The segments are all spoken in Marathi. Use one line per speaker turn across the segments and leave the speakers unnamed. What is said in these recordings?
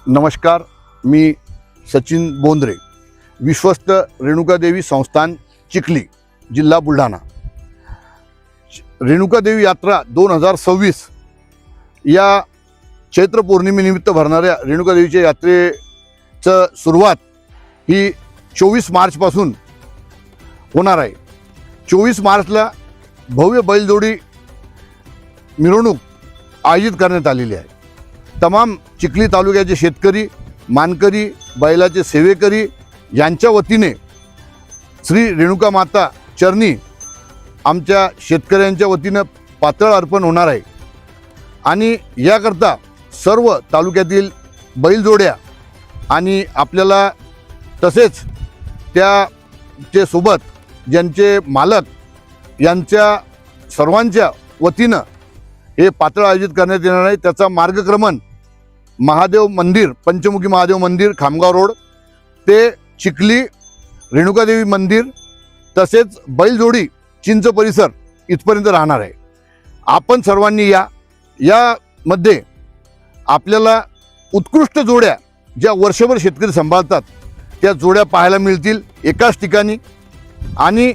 नमस्कार, मी सचिन बोंद्रे, विश्वस्त रेणुकादेवी संस्थान चिखली, जिल्हा बुलढाणा। रेणुकादेवी यात्रा 2026 या चैत्र पौर्णिमेनिमित्त भरणाऱ्या रेणुकादेवीच्या यात्रेचं सुरुवात ही 24 मार्चपासून होणार आहे। 24 मार्चला भव्य बैलजोडी मिरवणूक आयोजित करण्यात आलेली आहे। तमाम चिखली तालुक्याचे शेतकरी, मानकरी, बैलाचे सेवेकरी यांच्या वतीने श्री रेणुका माता चरणी आमच्या शेतकऱ्यांच्या वतीनं पातळ अर्पण होणार आहे। आणि याकरता सर्व तालुक्यातील बैलजोड्या आणि आपल्याला तसेच त्याचे सोबत ज्यांचे मालक यांच्या सर्वांच्या वतीनं हे पातळ आयोजित करण्यात येणार आहे। त्याचा मार्गक्रमण महादेव मंदिर, पंचमुखी महादेव मंदिर, खामगाव रोड ते चिखली रेणुकादेवी मंदिर तसेच बैलजोडी चिंच परिसर इथपर्यंत राहणार आहे। आपण सर्वांनी यामध्ये आपल्याला उत्कृष्ट जोड्या ज्या वर्षभर शेतकरी सांभाळतात त्या जोड्या पाहायला मिळतील एकाच ठिकाणी। आणि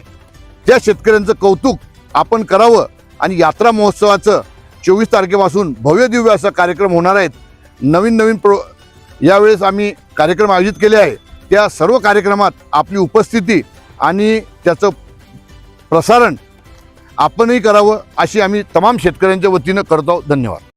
त्या शेतकऱ्यांचं कौतुक आपण करावं आणि यात्रा महोत्सवाचं 24 तारखेपासून भव्य दिव्य असा कार्यक्रम होणार आहेत। नवीन यावेळेस आम्ही कार्यक्रम आयोजित केले आहे। त्या सर्व कार्यक्रमात आपली उपस्थिती आणि त्याचं प्रसारण आपणही करावं अशी आम्ही तमाम शेतकऱ्यांच्या वतीनं करतो। धन्यवाद।